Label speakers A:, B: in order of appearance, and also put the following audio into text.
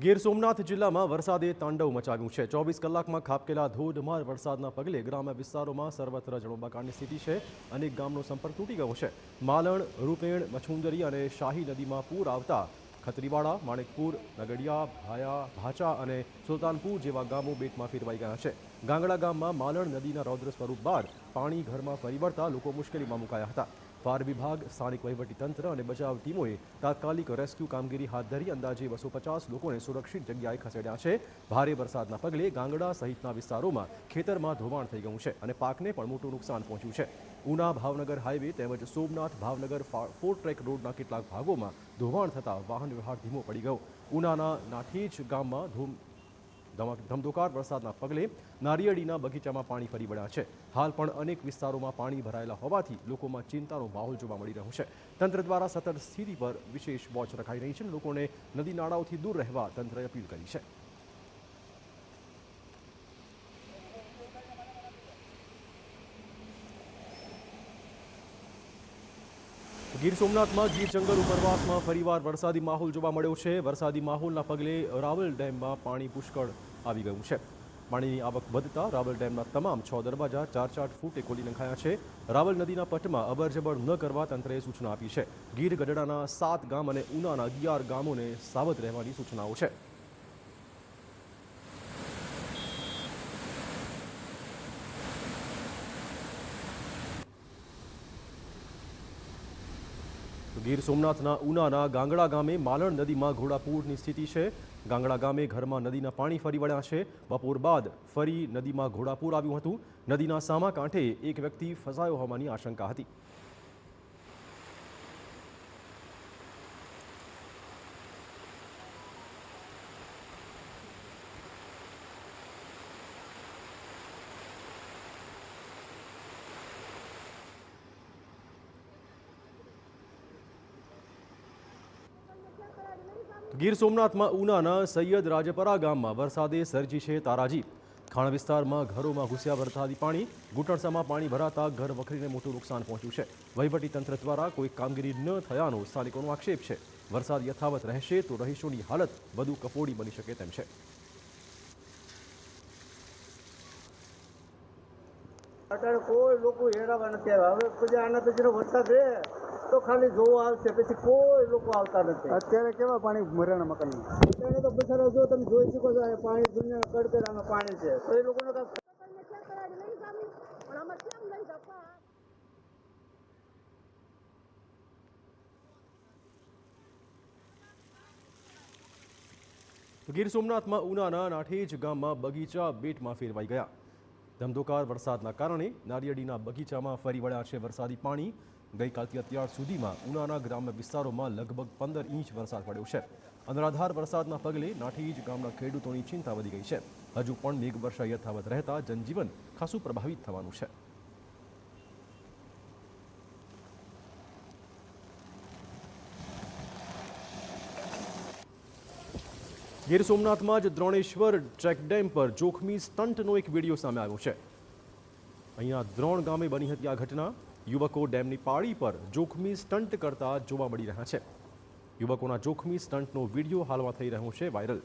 A: ગીર સોમનાથ જિલ્લામાં વરસાદે તાંડવ મચાવ્યું છે। 24 કલાકમાં ખાબકેલા ધોધમાર વરસાદના પગલે ગ્રામ્ય વિસ્તારોમાં સર્વત્ર જળબંબાકારની સ્થિતિ છે। અનેક ગામનો સંપર્ક તૂટી ગયો છે। માલણ, રૂપેણ, મછુંદરી અને શાહી નદીમાં પૂર આવતા ખત્રીવાડા, માણેકપુર, નગડિયા, ભાયા, ભાચા અને સુલતાનપુર જેવા ગામો બેટમાં ફેરવાઈ ગયા છે। ગાંગડા ગામમાં માલણ નદીના રૌદ્ર સ્વરૂપ બાદ પાણી ઘરમાં ફરી વળતા લોકો મુશ્કેલીમાં મુકાયા હતા। ફાયર વિભાગ, સ્થાનિક વહીવટીતંત્ર અને બચાવ ટીમોએ તાત્કાલિક રેસ્ક્યુ કામગીરી હાથ ધરી અંદાજે 250 લોકોને સુરક્ષિત જગ્યાએ ખસેડ્યા છે। ભારે વરસાદના પગલે ગાંગડા સહિતના વિસ્તારોમાં ખેતરમાં ધોવાણ થઈ ગયું છે અને પાકને પણ મોટું નુકસાન પહોંચ્યું છે। ઉના ભાવનગર હાઈવે તેમજ સોમનાથ ભાવનગર 4 ટ્રેક રોડના કેટલાક ભાગોમાં ધોવાણ થતાં વાહન વ્યવહાર ધીમો પડી ગયો। ઉનાના નાઠીજ ગામમાં ધમધોકાર વરસાદના પગલે નારિયેળીના બગીચામાં પાણી ફરી વળ્યા છે। હાલ પણ અનેક વિસ્તારોમાં પાણી ભરાયેલા હોવાથી લોકોમાં ચિંતાનો માહોલ જોવા મળી રહ્યો છે। તંત્ર દ્વારા સતત સ્થિતિ પર વિશેષ વોચ રખાઈ રહી છે અને લોકોને નદી નાળાઓથી દૂર રહેવા તંત્રએ અપીલ કરી છે। ગીર સોમનાથમાં ગીર જંગલ ઉપરવાસમાં ફરીવાર વરસાદી માહોલ જોવા મળ્યો છે। વરસાદી માહોલના પગલે રાવલ ડેમમાં પાણી પુષ્કળ આવી ગયું છે। પાણીની આવક વધતા રાવલ ડેમના તમામ 6 દરવાજા 4-4 ફૂટે ખોલી નખાયા છે। રાવલ નદીના પટમાં અવરજવર ન કરવા તંત્રએ સૂચના આપી છે। ગીર ગઢડાના 7 ગામ અને ઉનાના 11 ગામોને સાવધ રહેવાની સૂચનાઓ છે। ગીર સોમનાથના ઉનાના ગાંગડા ગામે માલણ નદીમાં ઘોડાપૂરની સ્થિતિ છે। ગાંગડા ગામે ઘરમાં નદીના પાણી ફરી વળ્યા છે। બપોર બાદ ફરી નદીમાં ઘોડાપૂર આવ્યું હતું। નદીના સામા કાંઠે એક વ્યક્તિ ફસાયો હોવાની આશંકા હતી। ગીર સોમનાથમાં ઉનાના સૈયદ રાજપરા ગામમાં વરસાદે સર્જી છે તારાજી। ખાણ વિસ્તારમાં ઘરોમાં ઘૂસ્યા વરસાદી પાણી। ઘૂંટણસામાં પાણી ભરાતા ઘર વખરીને મોટું નુકસાન પહોંચ્યું છે। વહીવટીતંત્ર દ્વારા કોઈ કામગીરી ન થયાનો સ્થાનિકોનો આક્ષેપ છે। વરસાદ યથાવત રહેશે તો રહીશોની હાલત વધુ કફોડી બની શકે તેમ છે।
B: અત્યારે કોઈ લોકો હેરાવા નથી આવ્યા। હવે પછી આના પછી વરસાદ રહે તો ખાલી જોવા આવશે, પછી કોઈ લોકો આવતા નથી। અત્યારે કેવા પાણી ભરાણા મકાનમાં? અત્યારે તો બિચારા જો તમે જોઈ શકો છો પાણી દુનિયા કડકડામાં પાણી છે, તો એ લોકોને
A: ગીર સોમનાથમાં ઉનાના નાઠેજ ગામમાં બગીચા બેટમાં ફેરવાઈ ગયા। ધમધોકાર વરસાદના કારણે નારિયેળીના બગીચામાં ફરી વળ્યા છે વરસાદી પાણી। ગઈકાલથી અત્યાર સુધીમાં ઉનાના ગ્રામ્ય વિસ્તારોમાં લગભગ 15 ઇંચ વરસાદ પડ્યો છે। અનરાધાર વરસાદના પગલે નાઠીજ ગામના ખેડૂતોની ચિંતા વધી ગઈ છે। હજુ પણ મેઘવર્ષા યથાવત રહેતા જનજીવન ખાસું પ્રભાવિત થવાનું છે। ગીર સોમનાથમાં જ દ્રોણેશ્વર ચેકડેમ પર જોખમી સ્ટંટનો એક વિડીયો સામે આવ્યો છે। અહીંયા દ્રોણ ગામે બની હતી આ ઘટના। યુવકો ડેમની પાળી પર જોખમી સ્ટંટ કરતા જોવા મળી રહ્યા છે। યુવકોના જોખમી સ્ટંટનો વિડીયો હાલમાં થઈ રહ્યો છે વાયરલ।